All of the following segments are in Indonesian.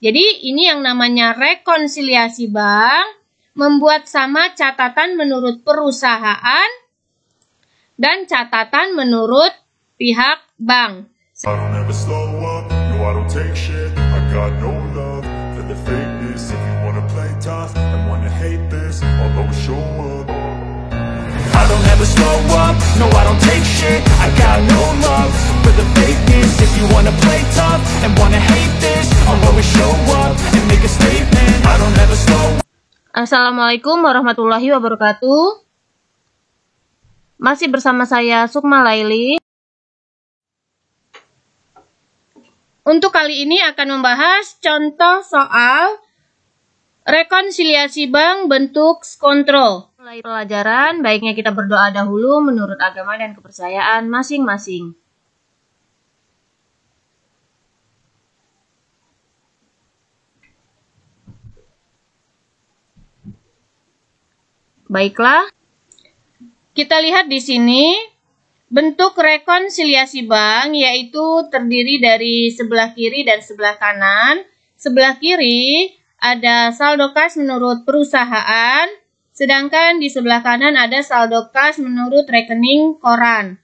Jadi ini yang namanya rekonsiliasi bank, membuat sama catatan menurut perusahaan dan catatan menurut pihak bank. I don't ever slow up, no I don't take shit. I got no love for the fakeness. If you wanna play tough and wanna hate this, I'll always show up. I don't ever slow up, no I don't take shit. I got no love for the fakeness. If you wanna play tough and wanna hate this, I'll always show up and make a statement. I don't ever slow up. Assalamualaikum warahmatullahi wabarakatuh. Masih bersama saya Sukma Laili. Untuk kali ini akan membahas contoh soal rekonsiliasi bank bentuk kontrol. Mulai pelajaran, baiknya kita berdoa dahulu menurut agama dan kepercayaan masing-masing. Baiklah, kita lihat di sini bentuk rekonsiliasi bank yaitu terdiri dari sebelah kiri dan sebelah kanan. Sebelah kiri ada saldo kas menurut perusahaan, sedangkan di sebelah kanan ada saldo kas menurut rekening koran.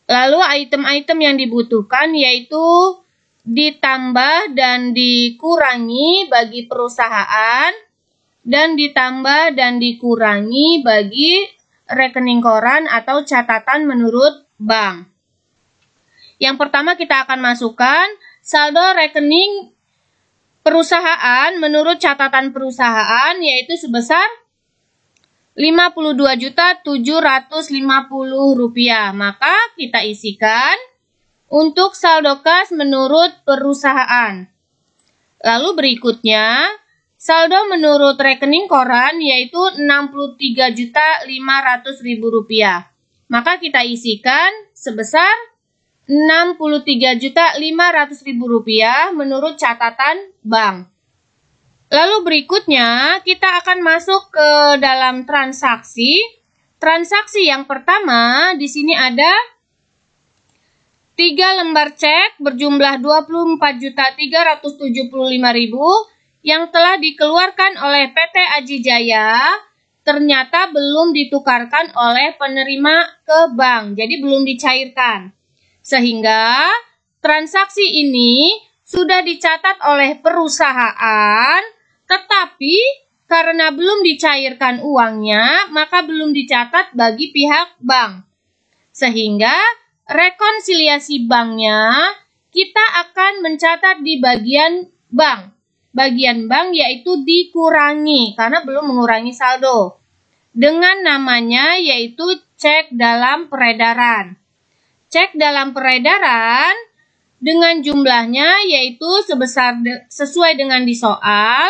Lalu item-item yang dibutuhkan yaitu ditambah dan dikurangi bagi perusahaan, dan ditambah dan dikurangi bagi rekening koran atau catatan menurut bank. Yang pertama kita akan masukkan saldo rekening perusahaan menurut catatan perusahaan yaitu sebesar Rp52.750.000. Maka kita isikan untuk saldo kas menurut perusahaan. Lalu berikutnya saldo menurut rekening koran yaitu Rp63.500.000. Maka kita isikan sebesar Rp63.500.000 menurut catatan bank. Lalu berikutnya kita akan masuk ke dalam transaksi. Transaksi yang pertama di sini ada 3 lembar cek berjumlah Rp24.375.000 yang telah dikeluarkan oleh PT Aji Jaya, ternyata belum ditukarkan oleh penerima ke bank, jadi belum dicairkan. Sehingga transaksi ini sudah dicatat oleh perusahaan, tetapi karena belum dicairkan uangnya, maka belum dicatat bagi pihak bank. Sehingga rekonsiliasi banknya kita akan mencatat di bagian bank. Bagian bank yaitu dikurangi karena belum mengurangi saldo. Dengan namanya yaitu cek dalam peredaran. Cek dalam peredaran dengan jumlahnya yaitu sebesar sesuai dengan di soal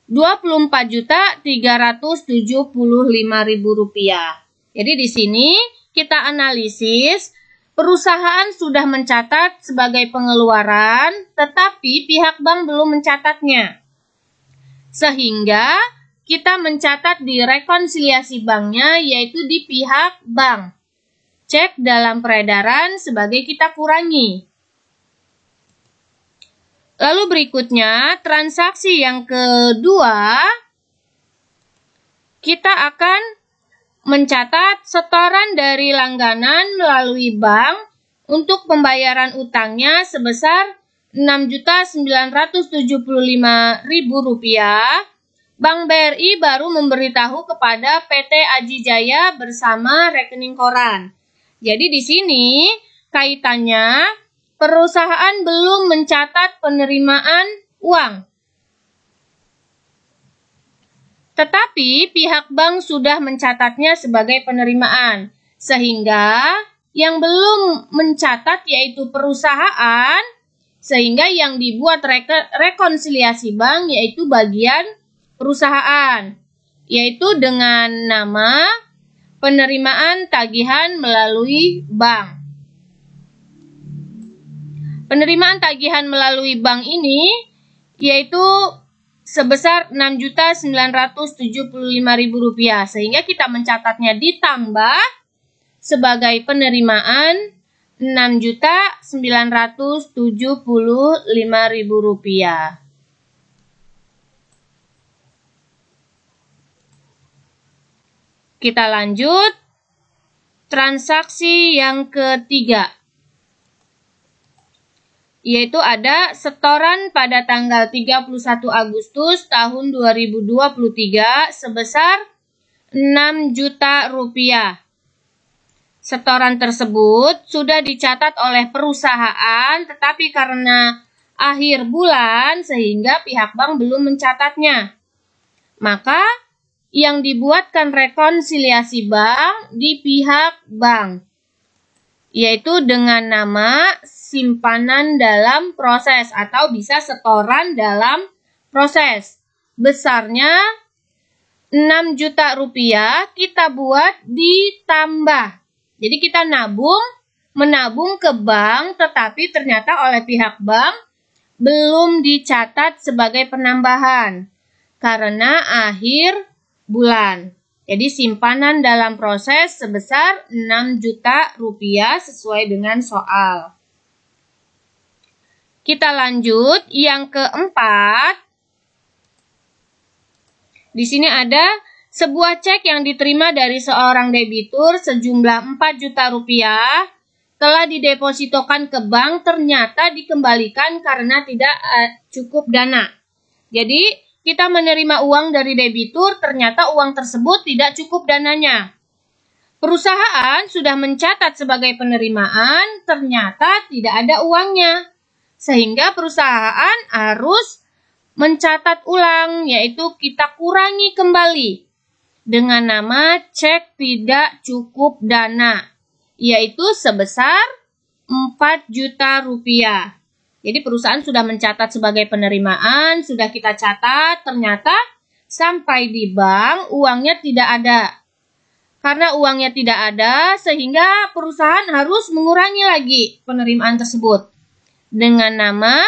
Rp24.375.000. Jadi di sini kita analisis perusahaan sudah mencatat sebagai pengeluaran, tetapi pihak bank belum mencatatnya. Sehingga kita mencatat di rekonsiliasi banknya yaitu di pihak bank. Cek dalam peredaran sebagai kita kurangi. Lalu berikutnya, transaksi yang kedua, kita akan mencatat setoran dari langganan melalui bank untuk pembayaran utangnya sebesar Rp6.975.000. Bank BRI baru memberitahu kepada PT Aji Jaya bersama rekening koran. Jadi di sini kaitannya perusahaan belum mencatat penerimaan uang. Tetapi pihak bank sudah mencatatnya sebagai penerimaan. Sehingga yang belum mencatat yaitu perusahaan, sehingga yang dibuat rekonsiliasi bank yaitu bagian perusahaan. Yaitu dengan nama penerimaan tagihan melalui bank. Penerimaan tagihan melalui bank ini yaitu sebesar Rp6.975.000, sehingga kita mencatatnya ditambah sebagai penerimaan Rp6.975.000. Kita lanjut, transaksi yang ketiga, yaitu ada setoran pada tanggal 31 Agustus tahun 2023 sebesar Rp6 juta. Setoran tersebut sudah dicatat oleh perusahaan, tetapi karena akhir bulan sehingga pihak bank belum mencatatnya. Maka yang dibuatkan rekonsiliasi bank di pihak bank, yaitu dengan nama simpanan dalam proses atau bisa setoran dalam proses. Besarnya Rp6 juta kita buat ditambah. Jadi kita menabung ke bank, tetapi ternyata oleh pihak bank belum dicatat sebagai penambahan karena akhir bulan. Jadi simpanan dalam proses sebesar Rp6 juta sesuai dengan soal. Kita lanjut yang keempat. Di sini ada sebuah cek yang diterima dari seorang debitur sejumlah Rp4 juta telah didepositokan ke bank, ternyata dikembalikan karena tidak cukup dana. Jadi kita menerima uang dari debitur, ternyata uang tersebut tidak cukup dananya. Perusahaan sudah mencatat sebagai penerimaan, ternyata tidak ada uangnya. Sehingga perusahaan harus mencatat ulang, yaitu kita kurangi kembali dengan nama cek tidak cukup dana, yaitu sebesar Rp4 juta. Jadi perusahaan sudah mencatat sebagai penerimaan, sudah kita catat, ternyata sampai di bank uangnya tidak ada. Karena uangnya tidak ada, sehingga perusahaan harus mengurangi lagi penerimaan tersebut dengan nama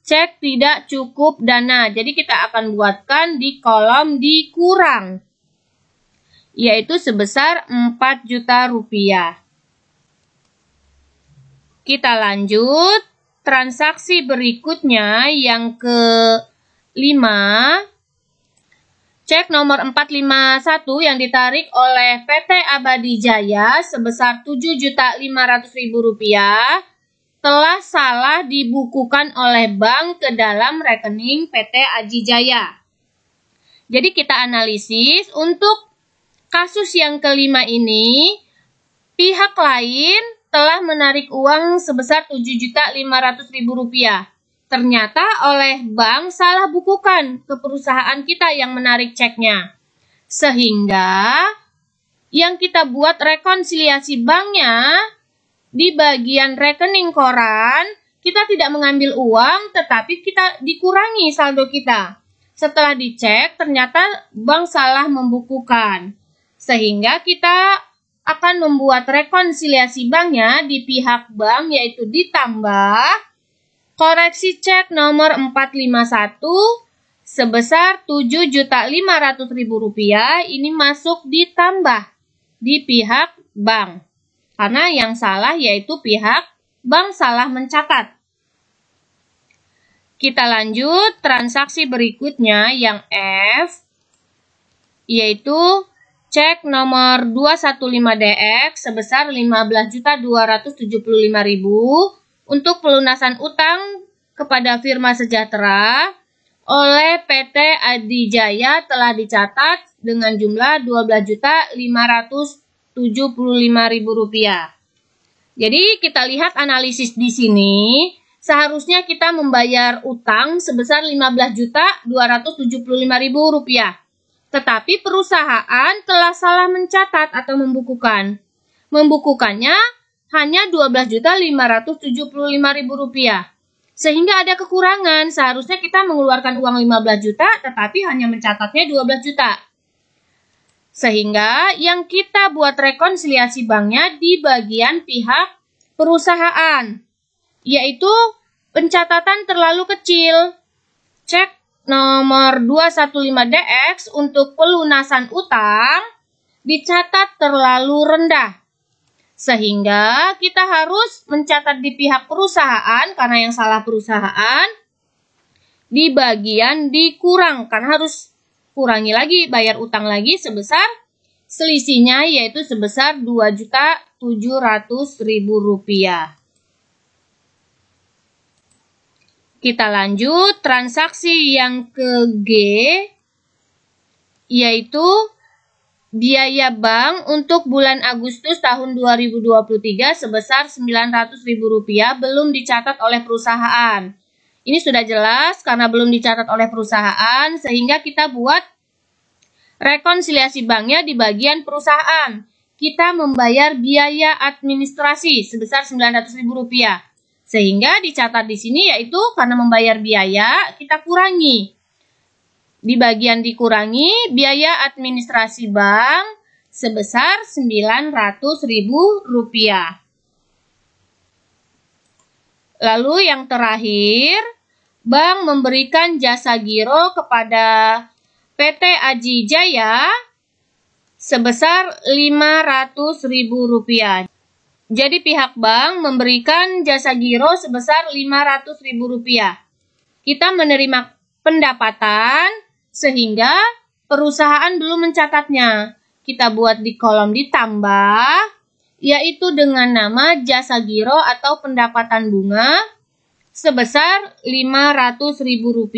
cek tidak cukup dana. Jadi kita akan buatkan di kolom dikurang, yaitu sebesar Rp4 juta. Kita lanjut. Transaksi berikutnya yang kelima, cek nomor 451 yang ditarik oleh PT Abadi Jaya sebesar Rp7.500.000 telah salah dibukukan oleh bank ke dalam rekening PT Aji Jaya. Jadi kita analisis untuk kasus yang kelima ini, pihak lain telah menarik uang sebesar Rp7.500.000. Ternyata oleh bank salah bukukan ke perusahaan kita yang menarik ceknya. Sehingga yang kita buat rekonsiliasi banknya di bagian rekening koran, kita tidak mengambil uang, tetapi kita dikurangi saldo kita. Setelah dicek, ternyata bank salah membukukan. Sehingga kita akan membuat rekonsiliasi banknya di pihak bank, yaitu ditambah koreksi cek nomor 451 sebesar Rp7.500.000 ini masuk ditambah di pihak bank. Karena yang salah yaitu pihak bank salah mencatat. Kita lanjut transaksi berikutnya yang F, yaitu cek nomor 215DX sebesar Rp15.275.000 untuk pelunasan utang kepada firma Sejahtera oleh PT Adi Jaya telah dicatat dengan jumlah Rp12.575.000. Jadi kita lihat analisis di sini, seharusnya kita membayar utang sebesar Rp15.275.000. Tetapi perusahaan telah salah mencatat atau membukukan. Membukukannya hanya Rp12.575.000. Sehingga ada kekurangan, seharusnya kita mengeluarkan uang 15 juta, tetapi hanya mencatatnya 12 juta. Sehingga yang kita buat rekonsiliasi banknya di bagian pihak perusahaan, yaitu pencatatan terlalu kecil. Cek nomor 215DX untuk pelunasan utang dicatat terlalu rendah. Sehingga kita harus mencatat di pihak perusahaan, karena yang salah perusahaan, di bagian dikurang, karena harus kurangi lagi, bayar utang lagi sebesar selisihnya, yaitu sebesar Rp2.700.000. Kita lanjut, transaksi yang ke G, yaitu biaya bank untuk bulan Agustus tahun 2023 sebesar Rp900.000 belum dicatat oleh perusahaan. Ini sudah jelas karena belum dicatat oleh perusahaan, sehingga kita buat rekonsiliasi banknya di bagian perusahaan. Kita membayar biaya administrasi sebesar Rp900.000. Sehingga dicatat di sini yaitu karena membayar biaya, kita kurangi. Di bagian dikurangi, biaya administrasi bank sebesar Rp900.000. Lalu yang terakhir, bank memberikan jasa giro kepada PT Aji Jaya sebesar Rp500.000. Jadi pihak bank memberikan jasa giro sebesar Rp500.000. Kita menerima pendapatan sehingga perusahaan belum mencatatnya. Kita buat di kolom ditambah, yaitu dengan nama jasa giro atau pendapatan bunga sebesar Rp500.000.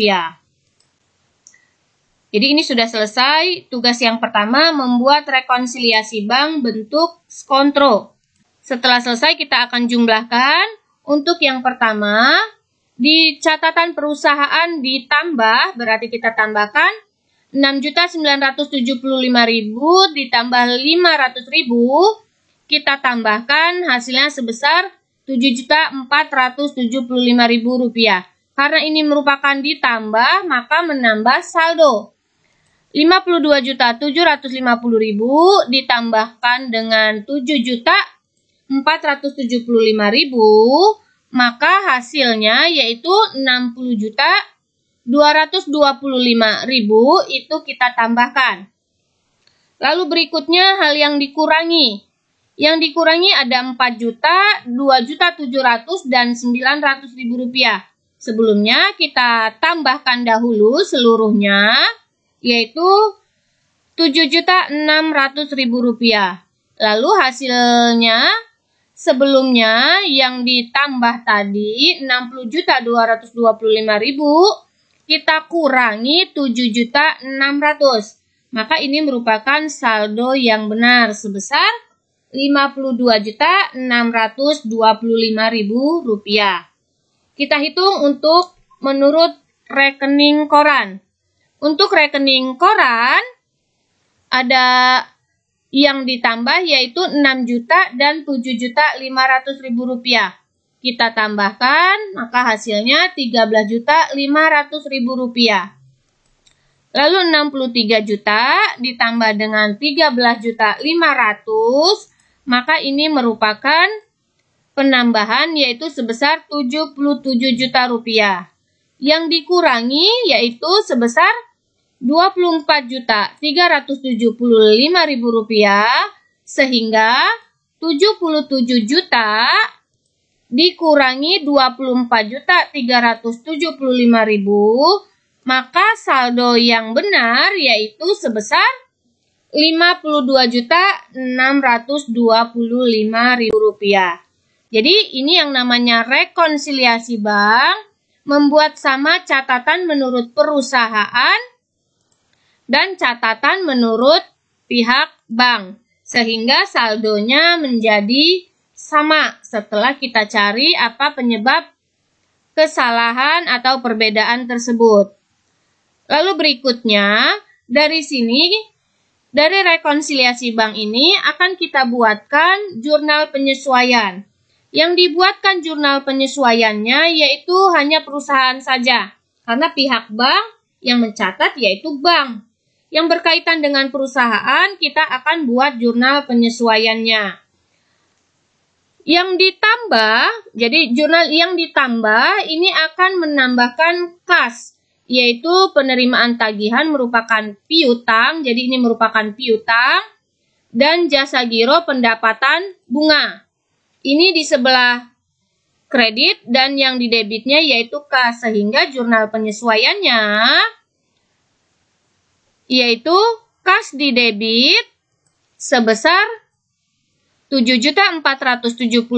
Jadi ini sudah selesai. Tugas yang pertama membuat rekonsiliasi bank bentuk skontro. Setelah selesai kita akan jumlahkan. Untuk yang pertama, di catatan perusahaan ditambah, berarti kita tambahkan Rp6.975.000 ditambah Rp500.000, kita tambahkan hasilnya sebesar Rp7.475.000. Karena ini merupakan ditambah, maka menambah saldo. Rp52.750.000 ditambahkan dengan Rp7.475.000, maka hasilnya yaitu Rp60.225.000 itu kita tambahkan. Lalu berikutnya hal yang dikurangi. Yang dikurangi ada Rp4.000.000, Rp2.700.000, dan Rp900.000. Sebelumnya kita tambahkan dahulu seluruhnya, yaitu Rp7.600.000. Lalu hasilnya sebelumnya yang ditambah tadi Rp60.225.000, kita kurangi Rp7.600.000. Maka ini merupakan saldo yang benar sebesar Rp52.625.000. Kita hitung untuk menurut rekening koran. Untuk rekening koran ada yang ditambah yaitu Rp6.000.000 dan Rp7.500.000. Kita tambahkan, maka hasilnya Rp13.500.000. Lalu Rp63.000.000 ditambah dengan Rp13.500.000, maka ini merupakan penambahan yaitu sebesar Rp77.000.000. Yang dikurangi yaitu sebesar Rp27.375.000, sehingga Rp77.000.000 dikurangi Rp24.375.000, maka saldo yang benar yaitu sebesar Rp52.625.000. Jadi ini yang namanya rekonsiliasi bank, membuat sama catatan menurut perusahaan dan catatan menurut pihak bank, sehingga saldonya menjadi sama setelah kita cari apa penyebab kesalahan atau perbedaan tersebut. Lalu berikutnya, dari sini, dari rekonsiliasi bank ini akan kita buatkan jurnal penyesuaian. Yang dibuatkan jurnal penyesuaiannya yaitu hanya perusahaan saja, karena pihak bank yang mencatat yaitu bank. Yang berkaitan dengan perusahaan, kita akan buat jurnal penyesuaiannya. Yang ditambah, jadi jurnal yang ditambah ini akan menambahkan kas, yaitu penerimaan tagihan merupakan piutang, jadi ini merupakan piutang, dan jasa giro pendapatan bunga. Ini di sebelah kredit dan yang di debitnya yaitu kas, sehingga jurnal penyesuaiannya yaitu kas di debit sebesar Rp7.475.000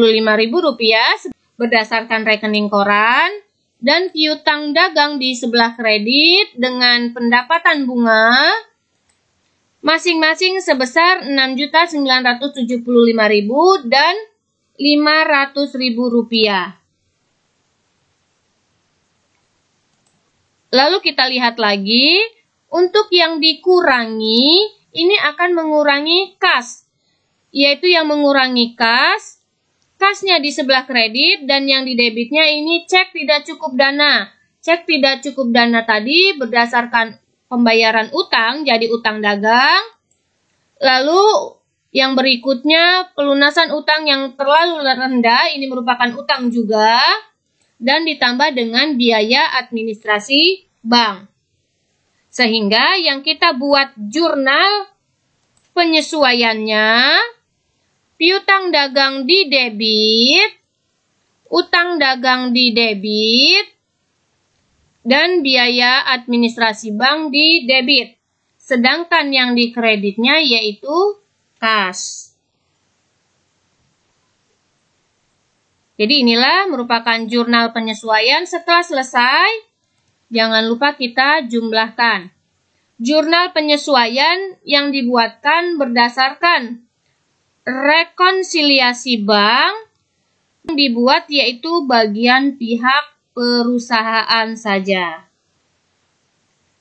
berdasarkan rekening koran, dan piutang dagang di sebelah kredit dengan pendapatan bunga masing-masing sebesar Rp6.975.000 dan Rp500.000. Lalu kita lihat lagi, untuk yang dikurangi, ini akan mengurangi kas, yaitu yang mengurangi kas, kasnya di sebelah kredit, dan yang di debitnya ini cek tidak cukup dana. Cek tidak cukup dana tadi berdasarkan pembayaran utang, jadi utang dagang. Lalu yang berikutnya pelunasan utang yang terlalu rendah, ini merupakan utang juga, dan ditambah dengan biaya administrasi bank. Sehingga yang kita buat jurnal penyesuaiannya, piutang dagang di debit, utang dagang di debit, dan biaya administrasi bank di debit. Sedangkan yang di kreditnya yaitu kas. Jadi inilah merupakan jurnal penyesuaian. Setelah selesai, jangan lupa kita jumlahkan. Jurnal penyesuaian yang dibuatkan berdasarkan rekonsiliasi bank yang dibuat yaitu bagian pihak perusahaan saja.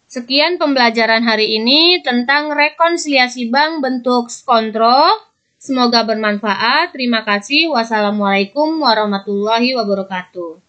Sekian pembelajaran hari ini tentang rekonsiliasi bank bentuk kontrol. Semoga bermanfaat. Terima kasih. Wassalamualaikum warahmatullahi wabarakatuh.